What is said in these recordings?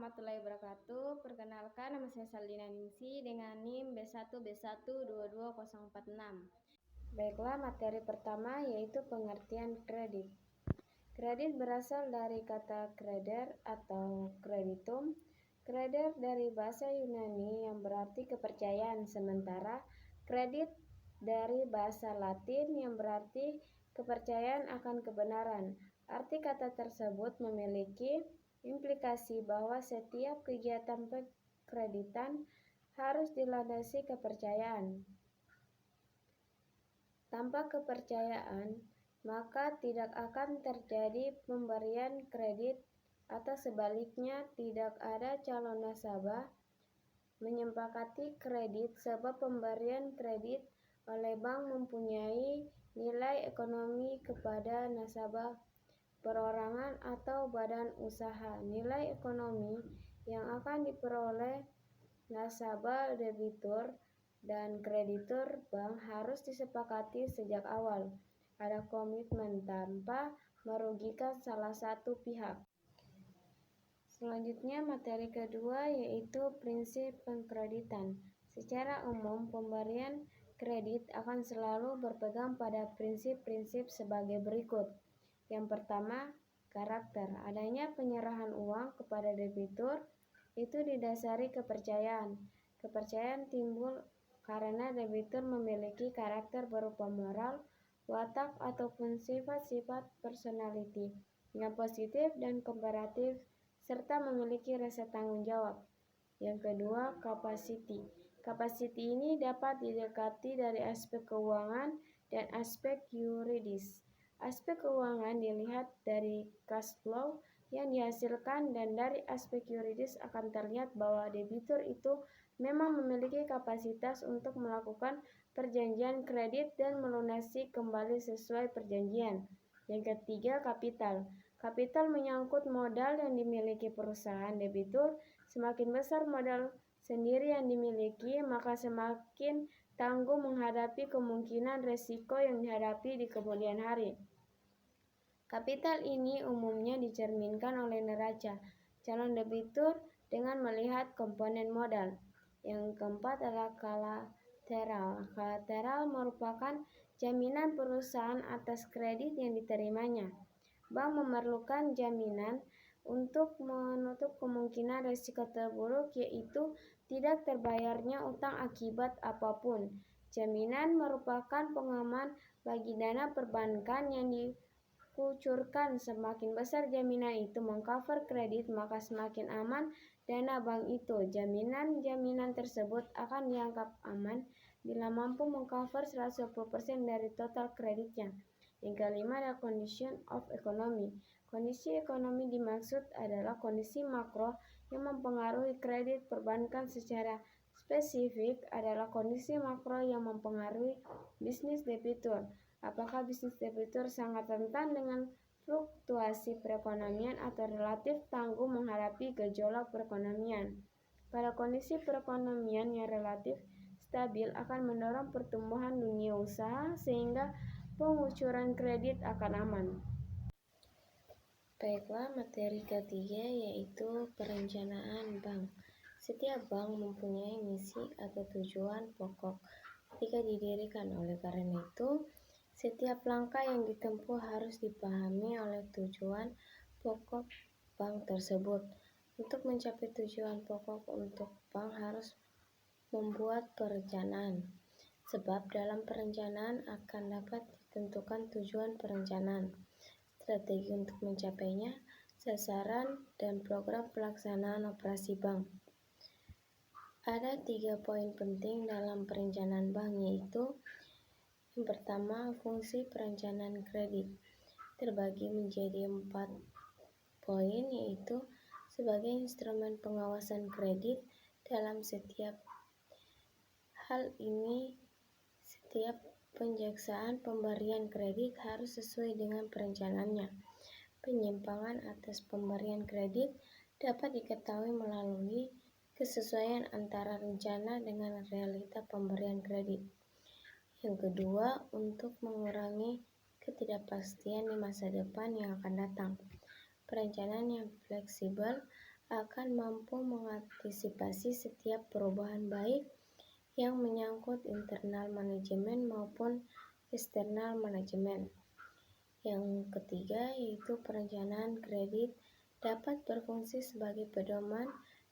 warahmatullahi wabarakatuh. Perkenalkan, nama saya Saldina Ningsi dengan NIM B1B1220046. Baiklah, materi pertama yaitu pengertian kredit. Kredit berasal dari kata kreder atau kreditum. Kreder dari bahasa Yunani yang berarti kepercayaan, sementara kredit dari bahasa Latin yang berarti kepercayaan akan kebenaran. Arti kata tersebut memiliki implikasi bahwa setiap kegiatan kreditan harus dilandasi kepercayaan. Tanpa kepercayaan, maka tidak akan terjadi pemberian kredit, atau sebaliknya tidak ada calon nasabah menyepakati kredit sebab pemberian kredit oleh bank mempunyai nilai ekonomi kepada nasabah perorangan atau badan usaha. Nilai ekonomi yang akan diperoleh nasabah, debitur, dan kreditur bank harus disepakati sejak awal. Ada komitmen tanpa merugikan salah satu pihak. Selanjutnya, materi kedua yaitu prinsip pengkreditan. Secara umum, pemberian kredit akan selalu berpegang pada prinsip-prinsip sebagai berikut. Yang pertama, karakter. Adanya penyerahan uang kepada debitur itu didasari kepercayaan. Kepercayaan timbul karena debitur memiliki karakter berupa moral, watak, ataupun sifat-sifat personality yang positif dan kooperatif, serta memiliki rasa tanggung jawab. Yang kedua, capacity. Capacity ini dapat didekati dari aspek keuangan dan aspek yuridis. Aspek keuangan dilihat dari cash flow yang dihasilkan, dan dari aspek yuridis akan terlihat bahwa debitur itu memang memiliki kapasitas untuk melakukan perjanjian kredit dan melunasi kembali sesuai perjanjian. Yang ketiga, kapital. Kapital menyangkut modal yang dimiliki perusahaan. Debitur, semakin besar modal sendiri yang dimiliki, maka semakin tangguh menghadapi kemungkinan resiko yang dihadapi di kemudian hari. Kapital ini umumnya dicerminkan oleh neraca calon debitur dengan melihat komponen modal. Yang keempat adalah kolateral. Kolateral merupakan jaminan perusahaan atas kredit yang diterimanya. Bank memerlukan jaminan untuk menutup kemungkinan risiko terburuk, yaitu tidak terbayarnya utang akibat apapun. Jaminan merupakan pengaman bagi dana perbankan yang dikucurkan. Semakin besar jaminan itu mengcover kredit, maka semakin aman dana bank itu. Jaminan-jaminan tersebut akan dianggap aman bila mampu mengcover 120% dari total kreditnya. Yang kelima adalah condition of economy. Kondisi ekonomi dimaksud adalah kondisi makro yang mempengaruhi kredit perbankan. Secara spesifik adalah kondisi makro yang mempengaruhi bisnis debitur. Apakah bisnis debitur sangat rentan dengan fluktuasi perekonomian atau relatif tangguh menghadapi gejolak perekonomian? Pada kondisi perekonomian yang relatif stabil akan mendorong pertumbuhan dunia usaha, sehingga pengucuran kredit akan aman. Baiklah, materi ketiga yaitu perencanaan bank. Setiap bank mempunyai misi atau tujuan pokok ketika didirikan. Oleh karena itu, setiap langkah yang ditempuh harus dipahami oleh tujuan pokok bank tersebut. Untuk mencapai tujuan pokok untuk bank harus membuat perencanaan, sebab dalam perencanaan akan dapat ditentukan tujuan perencanaan, strategi untuk mencapainya, sasaran, dan program pelaksanaan operasi bank. Ada 3 poin penting dalam perencanaan bank, yaitu yang pertama, fungsi perencanaan kredit terbagi menjadi 4 poin, yaitu sebagai instrumen pengawasan kredit. Dalam setiap hal ini, setiap penjaksaan pemberian kredit harus sesuai dengan perencanaannya. Penyimpangan atas pemberian kredit dapat diketahui melalui kesesuaian antara rencana dengan realita pemberian kredit. Yang kedua, untuk mengurangi ketidakpastian di masa depan yang akan datang. Perencanaan yang fleksibel akan mampu mengantisipasi setiap perubahan baik yang menyangkut internal manajemen maupun eksternal manajemen. Yang ketiga yaitu perencanaan kredit dapat berfungsi sebagai pedoman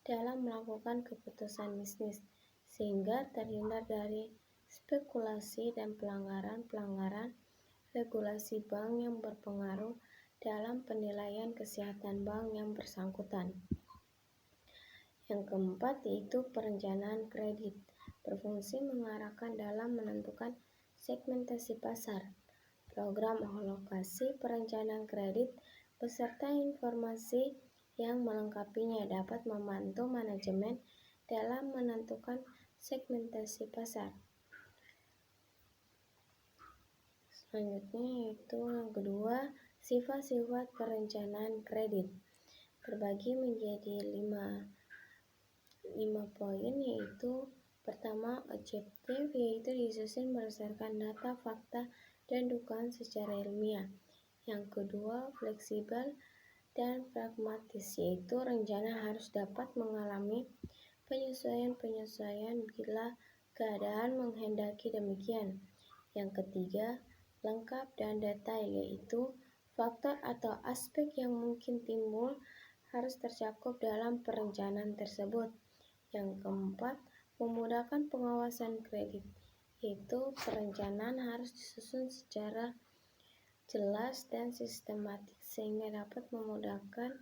dalam melakukan keputusan bisnis, sehingga terhindar dari spekulasi dan pelanggaran regulasi bank yang berpengaruh dalam penilaian kesehatan bank yang bersangkutan. Yang keempat yaitu perencanaan kredit, berfungsi mengarahkan dalam menentukan segmentasi pasar. Program alokasi perencanaan kredit beserta informasi yang melengkapinya dapat membantu manajemen dalam menentukan segmentasi pasar. Selanjutnya yaitu yang kedua, sifat-sifat perencanaan kredit. Terbagi menjadi 5 poin, yaitu pertama, objektif, yaitu disusun berdasarkan data, fakta, dan dugaan secara ilmiah. Yang kedua, fleksibel dan pragmatis, yaitu rencana harus dapat mengalami penyesuaian bila keadaan menghendaki demikian. Yang ketiga, lengkap dan detail, yaitu faktor atau aspek yang mungkin timbul harus tercakup dalam perencanaan tersebut. Yang keempat, memudahkan pengawasan kredit, yaitu perencanaan harus disusun secara jelas dan sistematik sehingga dapat memudahkan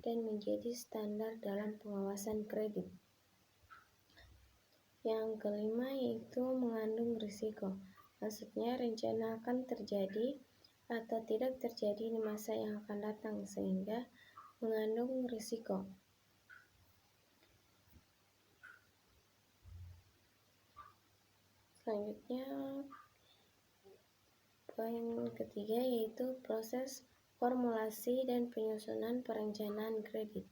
dan menjadi standar dalam pengawasan kredit. Yang kelima yaitu mengandung risiko. Maksudnya rencana akan terjadi atau tidak terjadi di masa yang akan datang sehingga mengandung risiko. Selanjutnya poin ketiga yaitu proses formulasi dan penyusunan perencanaan kredit.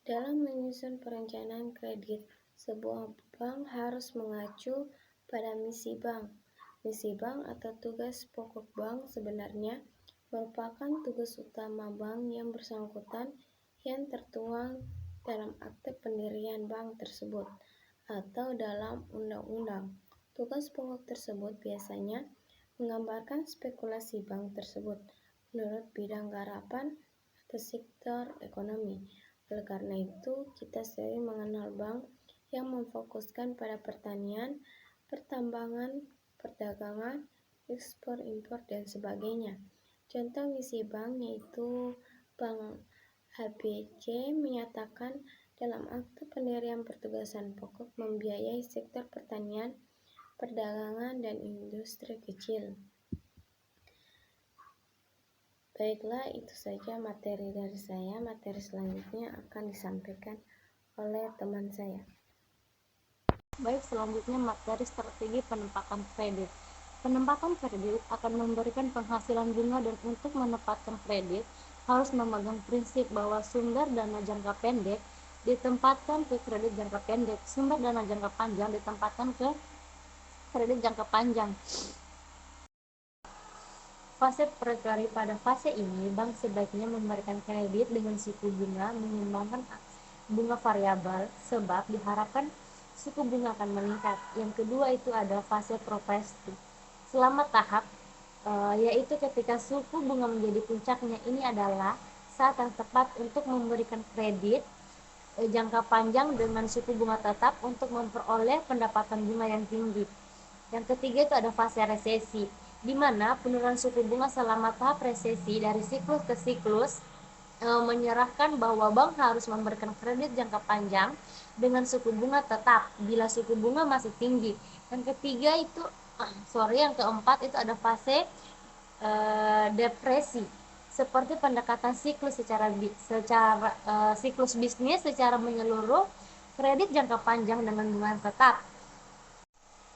Dalam menyusun perencanaan kredit, sebuah bank harus mengacu pada misi bank. Misi bank atau tugas pokok bank sebenarnya merupakan tugas utama bank yang bersangkutan yang tertuang dalam akte pendirian bank tersebut atau dalam undang-undang. Tugas pokok tersebut biasanya menggambarkan spekulasi bank tersebut menurut bidang garapan atau sektor ekonomi. Oleh karena itu, kita sering mengenal bank yang memfokuskan pada pertanian, pertambangan, perdagangan, ekspor, impor, dan sebagainya. Contoh misi bank yaitu Bank ABC menyatakan dalam akte pendirian pertugasan pokok membiayai sektor pertanian, perdagangan, dan industri kecil. Baiklah, itu saja materi dari saya. Materi selanjutnya akan disampaikan oleh teman saya. Baik, selanjutnya materi strategi penempatan kredit. Penempatan kredit akan memberikan penghasilan bunga dan untuk menempatkan kredit harus memegang prinsip bahwa sumber dana jangka pendek ditempatkan ke kredit jangka pendek, sumber dana jangka panjang ditempatkan ke kredit jangka panjang. Fase perkara pada fase ini, bank sebaiknya memberikan kredit dengan suku bunga menyeimbangkan bunga variabel sebab diharapkan suku bunga akan meningkat. Yang kedua itu ada fase progresif. Selama tahap yaitu ketika suku bunga menjadi puncaknya, ini adalah saat yang tepat untuk memberikan kredit jangka panjang dengan suku bunga tetap untuk memperoleh pendapatan bunga yang tinggi. Yang ketiga itu ada fase resesi, di mana penurunan suku bunga selama tahap resesi dari siklus ke siklus menyerahkan bahwa bank harus memberikan kredit jangka panjang dengan suku bunga tetap bila suku bunga masih tinggi. Yang ketiga itu yang keempat itu ada fase depresi, seperti pendekatan siklus secara siklus bisnis secara menyeluruh, kredit jangka panjang dengan bunga tetap.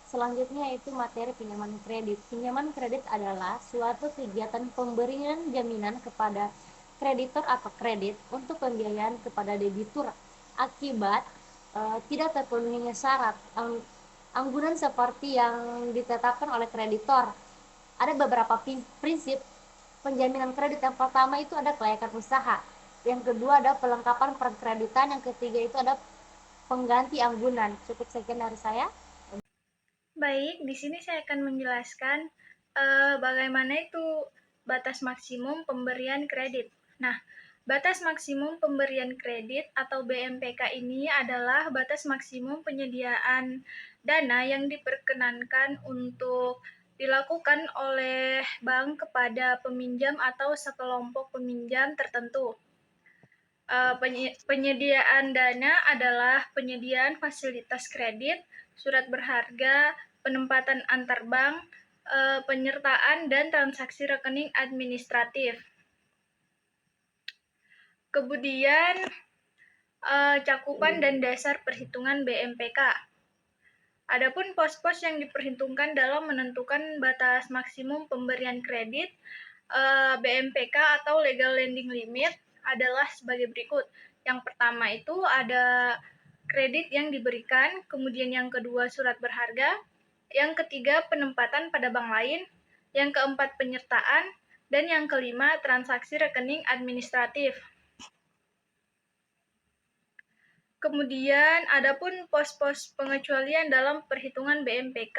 Selanjutnya itu materi pinjaman kredit. Pinjaman kredit adalah suatu kegiatan pemberian jaminan kepada kreditor atau kredit untuk pembiayaan kepada debitur akibat tidak terpenuhinya syarat anggunan seperti yang ditetapkan oleh kreditor. Ada beberapa prinsip penjaminan kredit. Yang pertama itu ada kelayakan usaha. yang kedua ada pelengkapan perkreditan, yang ketiga itu ada pengganti anggunan. Cukup sekian dari saya. Baik, di sini saya akan menjelaskan bagaimana itu batas maksimum pemberian kredit. Nah, batas maksimum pemberian kredit atau BMPK ini adalah batas maksimum penyediaan dana yang diperkenankan untuk dilakukan oleh bank kepada peminjam atau sekelompok peminjam tertentu. Penyediaan dana adalah penyediaan fasilitas kredit, surat berharga, penempatan antar bank, penyertaan dan transaksi rekening administratif. Kemudian cakupan dan dasar perhitungan BMPK. Adapun pos-pos yang diperhitungkan dalam menentukan batas maksimum pemberian kredit BMPK atau legal lending limit adalah sebagai berikut. Yang pertama itu ada kredit yang diberikan, kemudian yang kedua surat berharga, yang ketiga penempatan pada bank lain, yang keempat penyertaan, dan yang kelima transaksi rekening administratif. Kemudian adapun pos-pos pengecualian dalam perhitungan BMPK.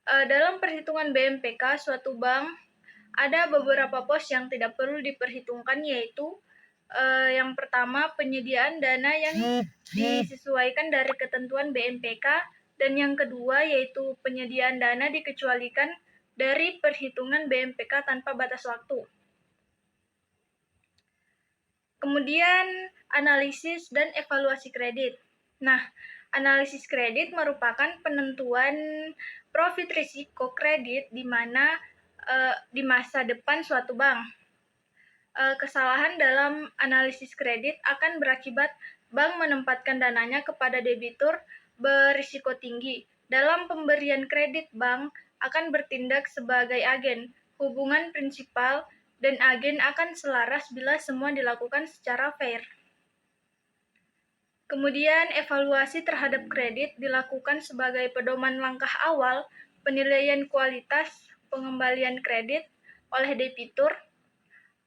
Dalam perhitungan BMPK suatu bank ada beberapa pos yang tidak perlu diperhitungkan, yaitu yang pertama penyediaan dana yang disesuaikan dari ketentuan BMPK, dan yang kedua yaitu penyediaan dana dikecualikan dari perhitungan BMPK tanpa batas waktu. Kemudian analisis dan evaluasi kredit. Nah, analisis kredit merupakan penentuan profit risiko kredit di mana di masa depan suatu bank. Kesalahan dalam analisis kredit akan berakibat bank menempatkan dananya kepada debitur berisiko tinggi. Dalam pemberian kredit, bank akan bertindak sebagai agen. Hubungan prinsipal dan agen akan selaras bila semua dilakukan secara fair. Kemudian evaluasi terhadap kredit dilakukan sebagai pedoman langkah awal penilaian kualitas pengembalian kredit oleh debitur,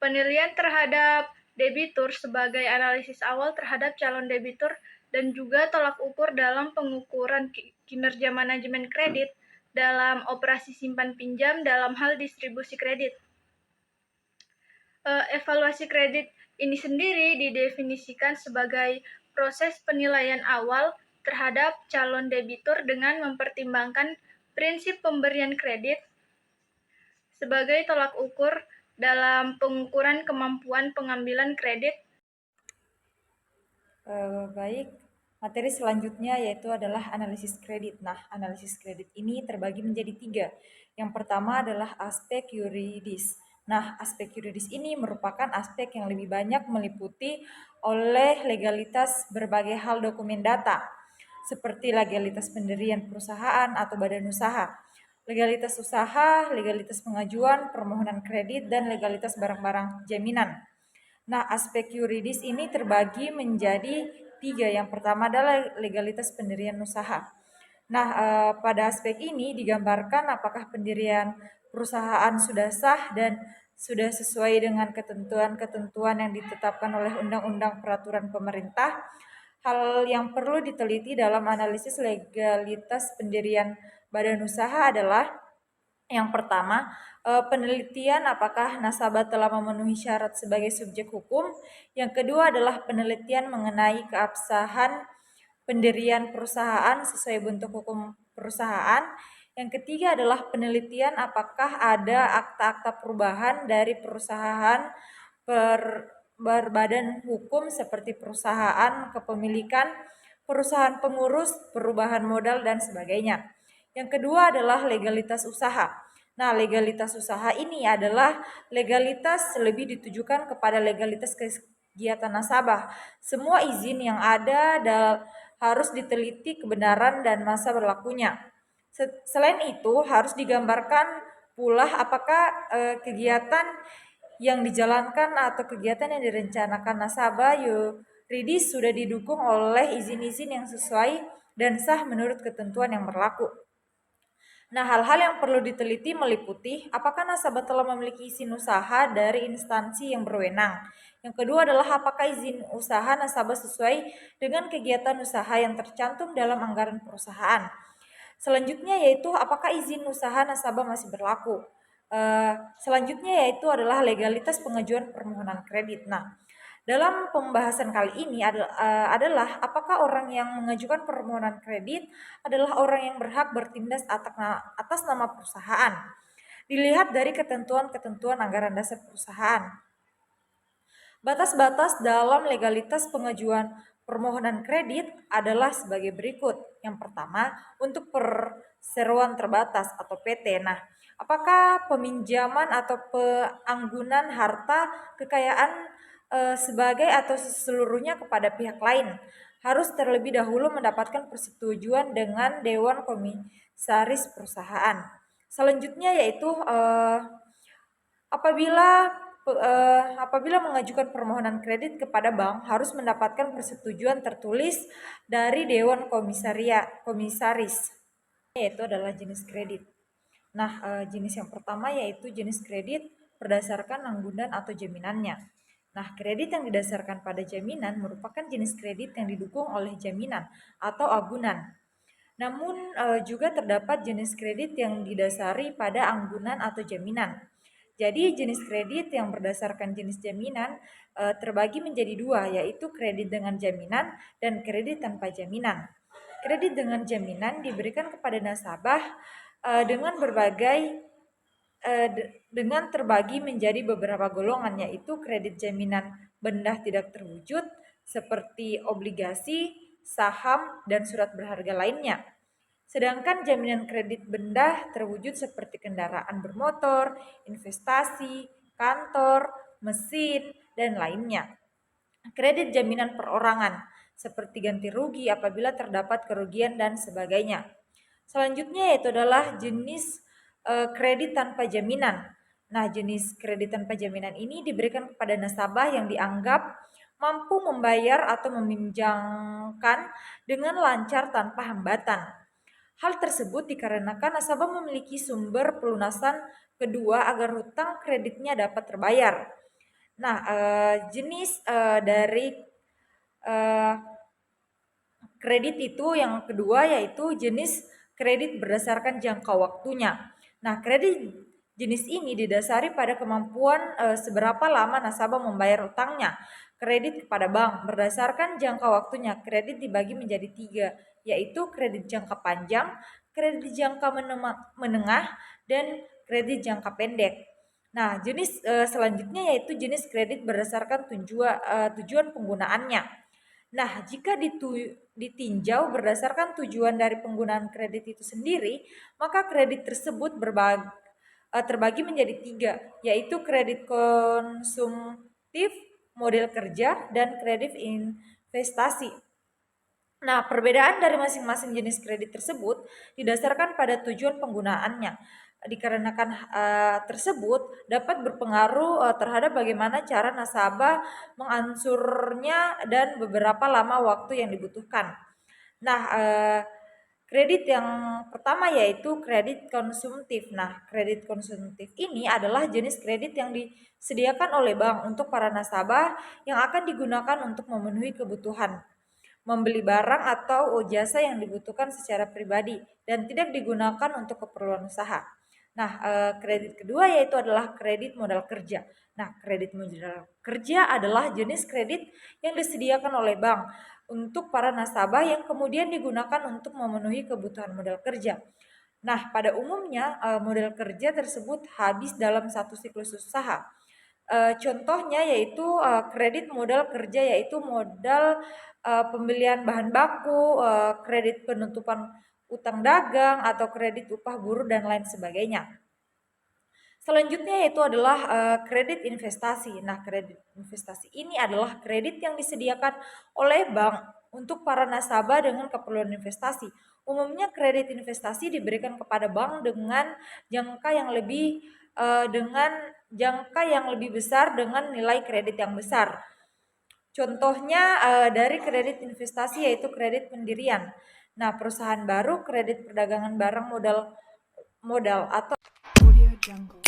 penilaian terhadap debitur sebagai analisis awal terhadap calon debitur, dan juga tolak ukur dalam pengukuran kinerja manajemen kredit dalam operasi simpan pinjam dalam hal distribusi kredit. Evaluasi kredit ini sendiri didefinisikan sebagai proses penilaian awal terhadap calon debitur dengan mempertimbangkan prinsip pemberian kredit sebagai tolak ukur dalam pengukuran kemampuan pengambilan kredit. Baik, materi selanjutnya yaitu adalah analisis kredit. Nah, analisis kredit ini terbagi menjadi 3. Yang pertama adalah aspek yuridis. Nah, aspek yuridis ini merupakan aspek yang lebih banyak meliputi oleh legalitas berbagai hal dokumen data, seperti legalitas pendirian perusahaan atau badan usaha, legalitas usaha, legalitas pengajuan permohonan kredit, dan legalitas barang-barang jaminan. Nah, aspek yuridis ini terbagi menjadi 3. Yang pertama adalah legalitas pendirian usaha. Nah, pada aspek ini digambarkan apakah pendirian perusahaan sudah sah dan sudah sesuai dengan ketentuan-ketentuan yang ditetapkan oleh undang-undang peraturan pemerintah. Hal yang perlu diteliti dalam analisis legalitas pendirian badan usaha adalah yang pertama, penelitian apakah nasabah telah memenuhi syarat sebagai subjek hukum. Yang kedua adalah penelitian mengenai keabsahan pendirian perusahaan sesuai bentuk hukum perusahaan. Yang ketiga adalah penelitian apakah ada akta-akta perubahan dari perusahaan berbadan hukum seperti perusahaan kepemilikan, perusahaan pengurus, perubahan modal, dan sebagainya. Yang kedua adalah legalitas usaha. Nah, legalitas usaha ini adalah legalitas lebih ditujukan kepada legalitas kegiatan nasabah. Semua izin yang ada harus diteliti kebenaran dan masa berlakunya. Selain itu, harus digambarkan pula apakah kegiatan yang dijalankan atau kegiatan yang direncanakan nasabah yuridis sudah didukung oleh izin-izin yang sesuai dan sah menurut ketentuan yang berlaku. Nah, hal-hal yang perlu diteliti meliputi apakah nasabah telah memiliki izin usaha dari instansi yang berwenang. Yang kedua adalah apakah izin usaha nasabah sesuai dengan kegiatan usaha yang tercantum dalam anggaran perusahaan. Selanjutnya yaitu apakah izin usaha nasabah masih berlaku. Selanjutnya yaitu adalah legalitas pengajuan permohonan kredit. Nah, dalam pembahasan kali ini adalah apakah orang yang mengajukan permohonan kredit adalah orang yang berhak bertindak atas nama perusahaan. Dilihat dari ketentuan-ketentuan anggaran dasar perusahaan. Batas-batas dalam legalitas pengajuan permohonan kredit adalah sebagai berikut. Yang pertama, untuk perseroan terbatas atau PT. Nah, apakah peminjaman atau peanggunan harta kekayaan sebagai atau seluruhnya kepada pihak lain harus terlebih dahulu mendapatkan persetujuan dengan Dewan Komisaris Perusahaan. Selanjutnya yaitu apabila mengajukan permohonan kredit kepada bank harus mendapatkan persetujuan tertulis dari Dewan Komisaris, yaitu adalah jenis kredit. Nah, jenis yang pertama yaitu jenis kredit berdasarkan anggunan atau jaminannya. Nah, kredit yang didasarkan pada jaminan merupakan jenis kredit yang didukung oleh jaminan atau agunan. Namun juga terdapat jenis kredit yang didasari pada anggunan atau jaminan. Jadi jenis kredit yang berdasarkan jenis jaminan terbagi menjadi dua, yaitu kredit dengan jaminan dan kredit tanpa jaminan. Kredit dengan jaminan diberikan kepada nasabah dengan terbagi menjadi beberapa golongan, yaitu kredit jaminan benda tidak terwujud seperti obligasi, saham, dan surat berharga lainnya. Sedangkan jaminan kredit benda terwujud seperti kendaraan bermotor, investasi, kantor, mesin, dan lainnya. Kredit jaminan perorangan seperti ganti rugi apabila terdapat kerugian dan sebagainya. Selanjutnya yaitu adalah jenis kredit tanpa jaminan. Nah, jenis kredit tanpa jaminan ini diberikan kepada nasabah yang dianggap mampu membayar atau meminjamkan dengan lancar tanpa hambatan. Hal tersebut dikarenakan nasabah memiliki sumber pelunasan kedua agar hutang kreditnya dapat terbayar. Nah, jenis dari kredit itu yang kedua yaitu jenis kredit berdasarkan jangka waktunya. Nah, kredit jenis ini didasari pada kemampuan seberapa lama nasabah membayar hutangnya. Kredit kepada bank berdasarkan jangka waktunya. Kredit dibagi menjadi 3, yaitu kredit jangka panjang, kredit jangka menengah, dan kredit jangka pendek. Nah, jenis selanjutnya yaitu jenis kredit berdasarkan tujuan penggunaannya. Nah, jika ditinjau berdasarkan tujuan dari penggunaan kredit itu sendiri, maka kredit tersebut terbagi menjadi 3, yaitu kredit konsumtif, model kerja, dan kredit investasi. Nah, perbedaan dari masing-masing jenis kredit tersebut didasarkan pada tujuan penggunaannya. Dikarenakan tersebut dapat berpengaruh terhadap bagaimana cara nasabah mengangsurnya dan beberapa lama waktu yang dibutuhkan. Nah, kredit yang pertama yaitu kredit konsumtif. Nah, kredit konsumtif ini adalah jenis kredit yang disediakan oleh bank untuk para nasabah yang akan digunakan untuk memenuhi kebutuhan membeli barang atau jasa yang dibutuhkan secara pribadi dan tidak digunakan untuk keperluan usaha. Nah, kredit kedua yaitu adalah kredit modal kerja. Nah, kredit modal kerja adalah jenis kredit yang disediakan oleh bank untuk para nasabah yang kemudian digunakan untuk memenuhi kebutuhan modal kerja. Nah, pada umumnya modal kerja tersebut habis dalam satu siklus usaha. Contohnya yaitu kredit modal kerja yaitu modal pembelian bahan baku, kredit penutupan utang dagang atau kredit upah buruh dan lain sebagainya. Selanjutnya yaitu adalah kredit investasi. Nah, kredit investasi ini adalah kredit yang disediakan oleh bank untuk para nasabah dengan keperluan investasi. Umumnya kredit investasi diberikan kepada bank dengan jangka yang lebih besar dengan nilai kredit yang besar. Contohnya dari kredit investasi yaitu kredit pendirian. Nah, perusahaan baru, kredit perdagangan barang modal modal atau Audio Jungle.